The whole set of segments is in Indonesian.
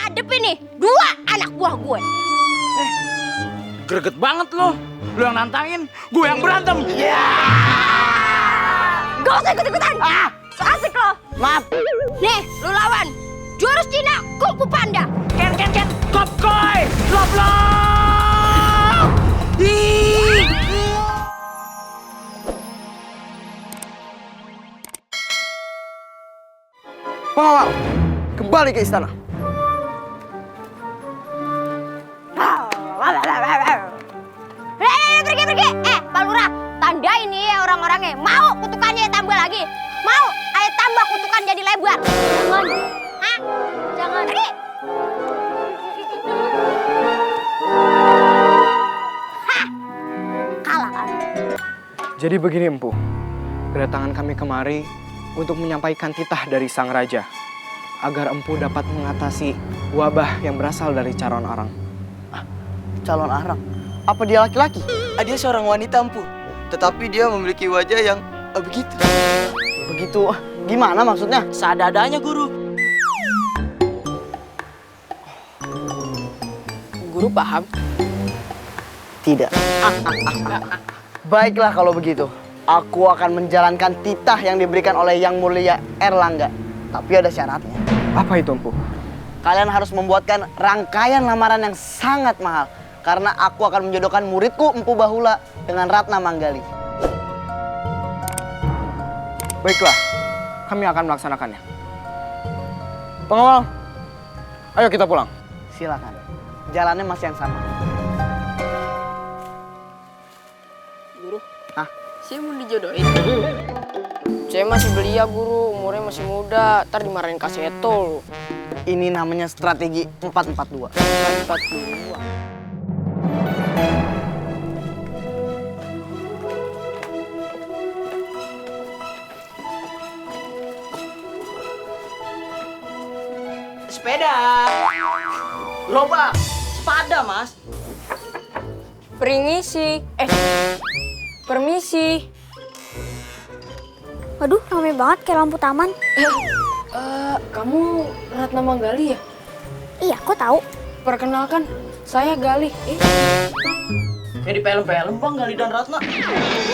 ngadepin nih dua anak buah gue. Greget banget lo. Lu yang nantangin, gue yang berantem. Gak usah ikut-ikutan. So asik lo. Maaf. Nih, lu lawan jurus Cina Kung Fu Panda. Ken, kop koi, lop lop. Pengawal, kembali ke istana. Pergi. Pak Lurah, tanda ini ya orang-orangnya. Mau kutukannya tambah lagi? Mau? Ayo tambah kutukan jadi lebar. Jangan. Hah? Jangan. Pergi. Hah? Kalah kan? Jadi begini Empu, kedatangan kami kemari untuk menyampaikan titah dari Sang Raja agar Empu dapat mengatasi wabah yang berasal dari calon arang. Calon arang? Apa dia laki-laki? Dia seorang wanita, Empu. Tetapi dia memiliki wajah yang begitu. Begitu, gimana maksudnya? Seadanya, Guru. Guru paham? Tidak. Baiklah kalau begitu. Aku akan menjalankan titah yang diberikan oleh Yang Mulia Erlangga. Tapi ada syaratnya. Apa itu, Empu? Kalian harus membuatkan rangkaian lamaran yang sangat mahal. Karena aku akan menjodohkan muridku Empu Bahula dengan Ratna Manggali. Baiklah, kami akan melaksanakannya. Pengawal, ayo kita pulang. Silakan. Jalannya masih yang sama. Guru, Hah? saya mau dijodohin. Saya masih belia, Guru. Umurnya masih muda. Ntar dimarahin Kak Seto. Ini namanya strategi 442. 42. Sepeda. Gerobak. Sepada, Mas. Permisi. Permisi. Waduh, ramai banget kayak lampu taman. Kamu Ratna Manggali ya? Iya, kok tahu? Perkenalkan, saya Galih. Kayak di film-film, Bang, Gali dan Ratna.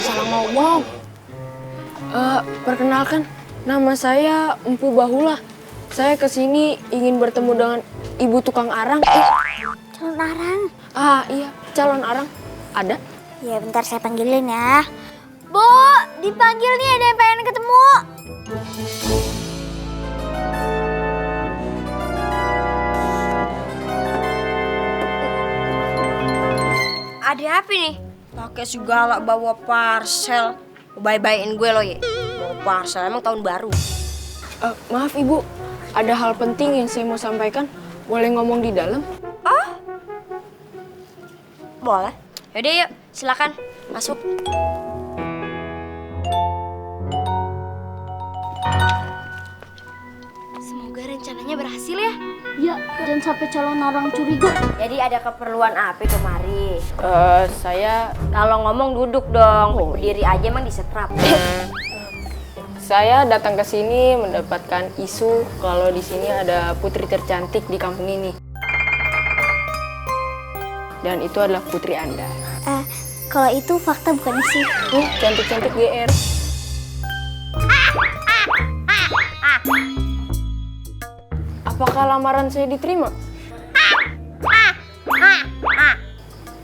Salah ngomong. Perkenalkan, nama saya Empu Bahula. Saya kesini ingin bertemu dengan ibu tukang arang. Calon arang. Iya, calon arang. Ada? Ya, bentar saya panggilin ya. Bu, dipanggil nih, ada yang pengen ketemu. Ada apa nih? Pakai segala bawa parcel. Bye-byein gue lo ya. Bawa parcel, emang tahun baru. Maaf Ibu, ada hal penting yang saya mau sampaikan. Boleh ngomong di dalam? Boleh. Yaudah yuk, silakan masuk. Semoga rencananya berhasil ya. Ya, jangan sampai calon orang curiga. Jadi ada keperluan apa kemari? Saya Kalau ngomong duduk dong, berdiri aja emang disetrap. Saya datang ke sini mendapatkan isu kalau di sini ada putri tercantik di kampung ini. Dan itu adalah putri Anda. Kalau itu fakta bukan isi. Cantik-cantik GR. Apakah lamaran saya diterima?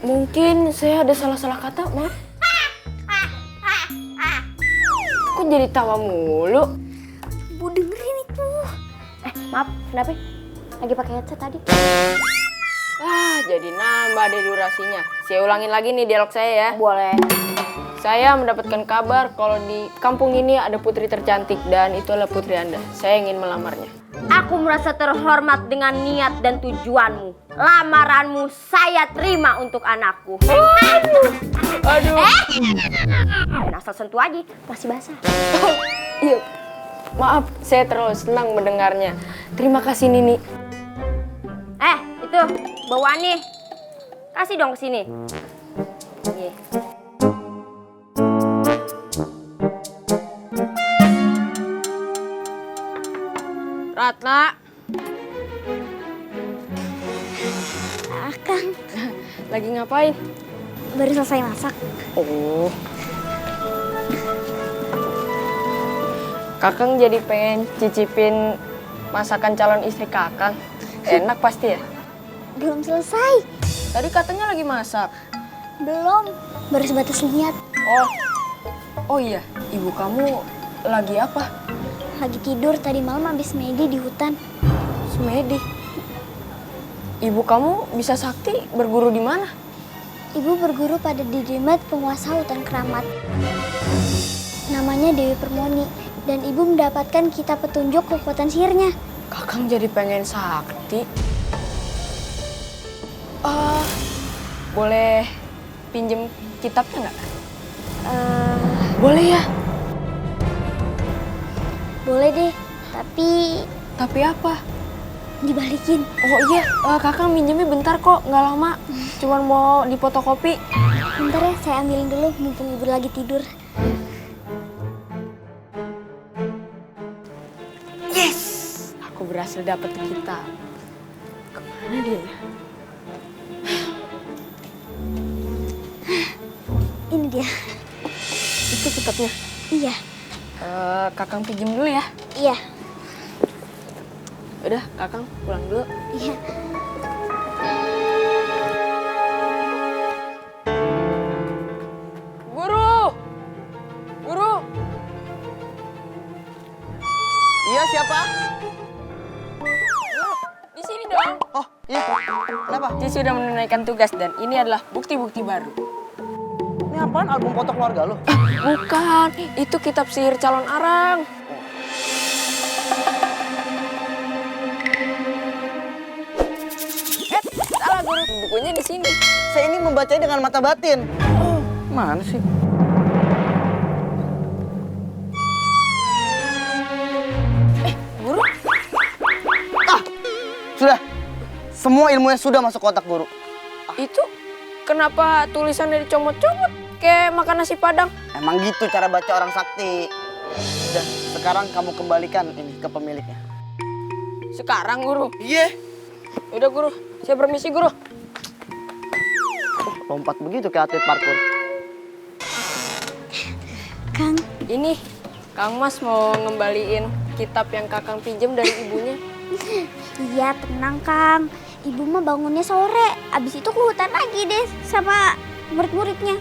Mungkin saya ada salah-salah kata, maaf. Kok jadi tawa mulu? Bu dengerin itu. Maaf, kenapa? Lagi pakai headset tadi. Jadi nambah deh durasinya. Saya ulangin lagi nih dialog saya ya. Boleh. Saya mendapatkan kabar kalau di kampung ini ada putri tercantik dan itu adalah putri Anda. Saya ingin melamarnya. Aku merasa terhormat dengan niat dan tujuanmu. Lamaranmu saya terima untuk anakku. Aduh. Asal sentuh aja, masih basah. Iya. Maaf, saya terlalu senang mendengarnya. Terima kasih Nini. Itu bawaan nih. Kasih dong ke sini. Iya. Ratna. Kakang. Lagi ngapain? Baru selesai masak. Oh. Kakang jadi pengen cicipin masakan calon istri Kakang. Enak pasti ya? Belum selesai. Tadi katanya lagi masak. Belum. Baru sebatas lihat. Oh iya, ibu kamu lagi apa? Lagi tidur tadi malam habis medi di hutan. Semedi. Ibu kamu bisa sakti berguru di mana? Ibu berguru pada Didimat, penguasa hutan keramat. Namanya Dewi Permoni. Dan ibu mendapatkan kitab petunjuk kekuatan sihirnya. Kakang jadi pengen sakti. Boleh pinjem kitabnya nggak? Boleh ya? Boleh deh, tapi Tapi apa? dibalikin. Oh iya, Kakang minjemnya bentar kok, nggak lama. Cuman mau difotokopi. Bentar ya, saya ambilin dulu mumpung ibu lagi tidur. Aku berhasil dapet kitab. Kemana dia? Ini dia. Itu kitabnya. Iya, Kakang pinjem dulu ya. iya, Udah, Kakang pulang dulu. iya. Guru! Guru! Iya, siapa? Di sini dong. Oh, iya. Kenapa? Dia sudah menunaikan tugas dan ini adalah bukti-bukti baru. Ini apaan? Album foto keluarga lo? Bukan, itu kitab sihir calon arang. Salah guru, bukunya di sini. Saya ini membacanya dengan mata batin. Mana sih? Guru, Sudah. Semua ilmunya sudah masuk kotak guru. itu kenapa tulisannya dicomot-comot? Kayak makan nasi padang. Emang gitu cara baca orang sakti. Udah, sekarang kamu kembalikan ini ke pemiliknya. Sekarang guru. Iya. Udah guru, saya permisi guru. Lompat begitu kayak atlet parkour. Kang, Ini, Kang Mas mau ngembaliin kitab yang Kakang pinjem dari ibunya. iya tenang Kang. Ibu mah bangunnya sore. Abis itu ke hutan lagi deh sama murid-muridnya.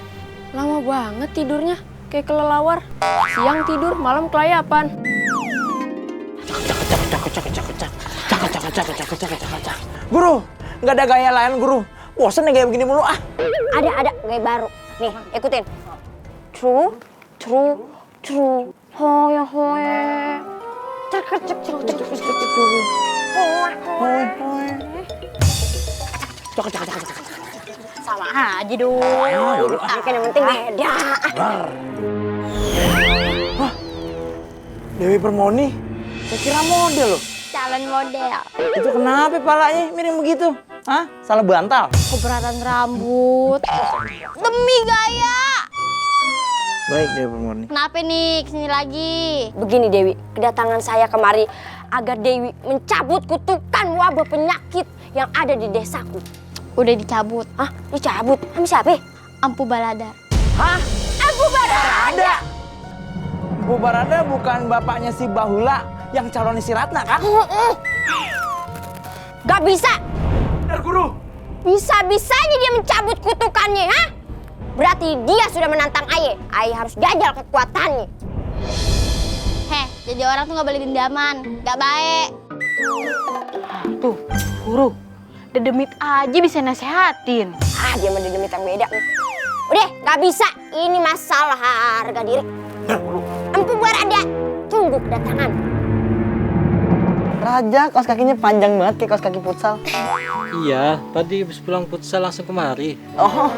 Lama banget tidurnya, kayak kelelawar. Siang tidur, malam kelayapan. Guru, nggak ada gaya lain guru. Bosen nih kayak begini mulu ah. Ada gaya baru. Nih, ikutin. True, true, true. Hoye, hoye. Cek, cek, cek, cek, cek, cek, cek, cek. Hoye, hoye. Sama aja dong. Kan yang penting beda. Dewi Permoni, saya kira model loh. Calon model. Itu kenapa palanya miring begitu? Hah? Salah bantal? Keberatan rambut. Demi gaya. Baik Dewi Permoni. Kenapa nih kesini lagi? Begini Dewi, kedatangan saya kemari agar Dewi mencabut kutukan wabah penyakit yang ada di desaku. Udah dicabut. Hah? Dicabut? Sama siapa? Ampu Baladar. Hah? Aku Barada. Bu Barada bukan bapaknya si Bahula yang calon si Ratna kan? Gak bisa. Benar guru. Bisa-bisanya dia mencabut kutukannya, ha? Berarti dia sudah menantang Aye. Aye harus jajal kekuatannya. Heh, jadi orang tuh gak boleh dendaman. Gak baik. Tuh, guru, dedemit aja bisa nasehatin. Ah, dia mah demit yang beda nih. Udah, gak bisa. Ini masalah harga diri. Empu Barada, tunggu kedatangan. Raja, kaos kakinya panjang banget kayak kaos kaki futsal. Iya, tadi habis pulang futsal langsung kemari. Oh,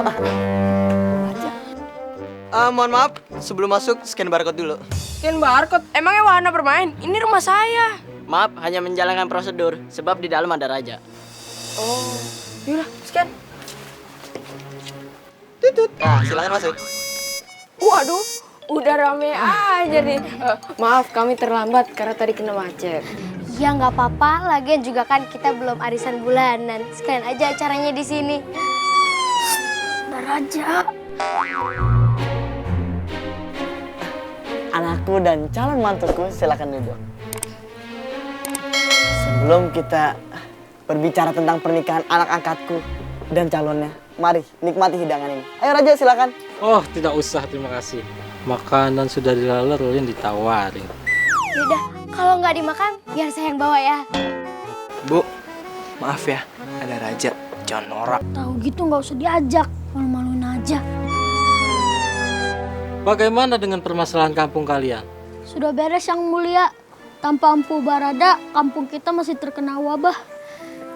Mohon maaf, sebelum masuk scan barcode dulu. Scan barcode, emangnya wahana bermain? Ini rumah saya. Maaf, hanya menjalankan prosedur, sebab di dalam ada raja. Oh, yaudah, scan. Tutut. Nah, silakan masuk. Waduh, udah rame aja nih. Maaf, kami terlambat karena tadi kena macet. Ya nggak apa-apa, lagian juga kan kita belum arisan bulanan. Sekalian aja acaranya di sini. Baraja. Anakku dan calon mantuku, silakan duduk. Sebelum kita berbicara tentang pernikahan anak angkatku dan calonnya, mari nikmati hidangan ini. Ayo Raja, silakan. Oh, tidak usah, terima kasih. Makanan sudah dilalerin, ditawarin. Yaudah, kalau nggak dimakan, biar saya yang bawa ya. Bu, maaf ya, ada Raja. Jangan norak. Tahu gitu nggak usah diajak, malu-maluin aja. Bagaimana dengan permasalahan kampung kalian? Sudah beres yang mulia. Tanpa Empu Barada, kampung kita masih terkena wabah.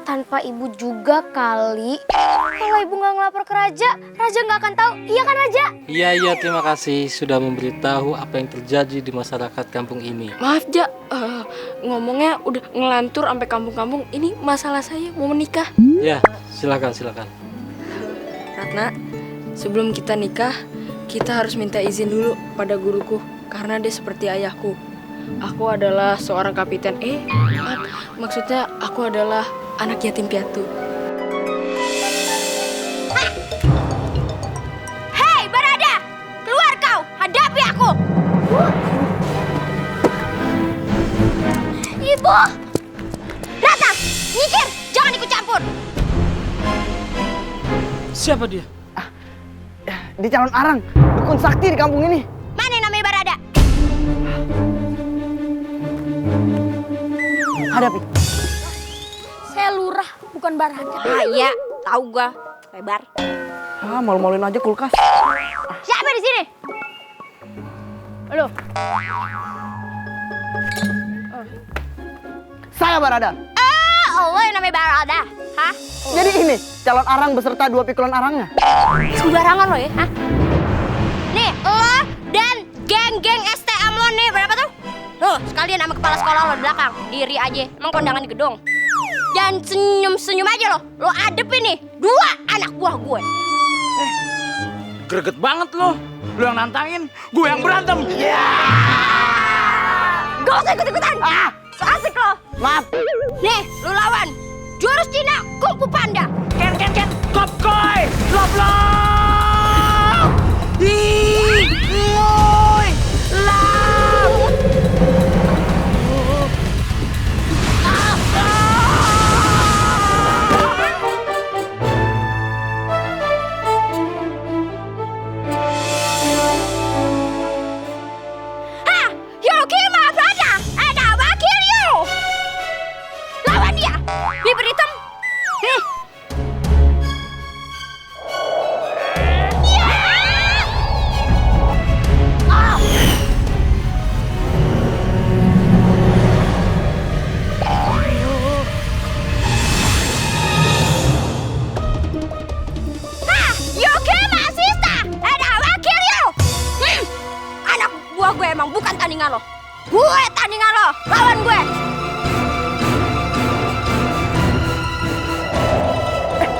Tanpa ibu juga kali. Kalau ibu nggak ngelapor ke Raja, Raja nggak akan tahu. Iya kan Raja? Iya, terima kasih sudah memberitahu apa yang terjadi di masyarakat kampung ini. Maaf, Ja. Ngomongnya udah ngelantur sampai kampung-kampung. Ini masalah saya mau menikah. Ya, silakan. Ratna, sebelum kita nikah, kita harus minta izin dulu pada guruku. Karena dia seperti ayahku. Aku adalah seorang kapiten. Maksudnya aku adalah anak yatim piatu. Hei Barada, keluar kau, hadapi aku. Ibu, Ratna, nyikir, jangan ikut campur. Siapa dia? Di calon arang, dukun sakti di kampung ini. Mana yang namanya Barada? Hadapi. Saya lurah, bukan Barada. Iya, tahu gua. Lebar. Malu-maluin aja kulkas. Siapa di sini? Halo. Saya Barada. Allah yang namanya Barada. Hah? Jadi ini, calon arang beserta 2 pikulan arangnya. Sembarangan lo ya, hah? Nih, lo dan geng-geng STM lo nih, berapa tuh? Tuh, sekalian sama kepala sekolah lo di belakang. Diri aja, emang kondangan di gedung. Jangan senyum-senyum aja lo. Lo adepin nih, 2 anak buah gue. Greget banget lo. Lo yang nantangin, gue yang berantem. Gak usah ikut-ikutan. So asik lo. Maaf. Nih, lo lawan. Jurus Cina, Kung Fu Panda. Ken, kop koi, lop lop. Ih, ngoi, lap. Hah, Yukima Barada, ada wakil you. Lawan dia, bibir hitam. Nih. Anak buah gue emang bukan tandingan lo. Gue tandingan lo, lawan gue.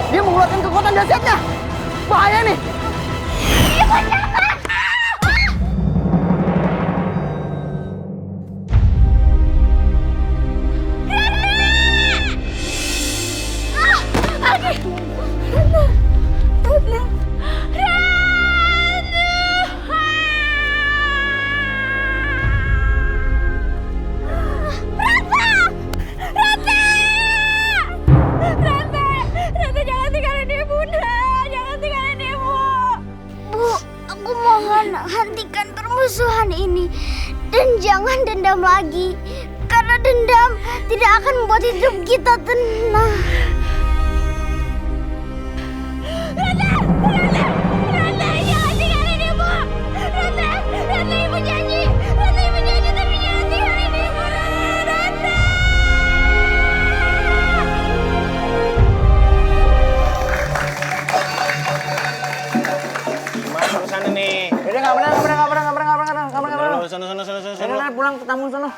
Dia mengeluarkan kekuatan dahsyatnya. Bahaya nih. Rata jangan tinggalin ibu, jangan tinggalin ibu. Bu, aku mohon hentikan permusuhan ini dan jangan dendam lagi. Karena dendam tidak akan membuat hidup kita tenang. Rata, jangan tinggalin ibu. Rata, ibu janji. Rata, ibu janji tapi jangan tinggalin ibu. Rata. Gimana urusannya nih? Udah nggak pernah. Sana. Pulang ke tamu sono.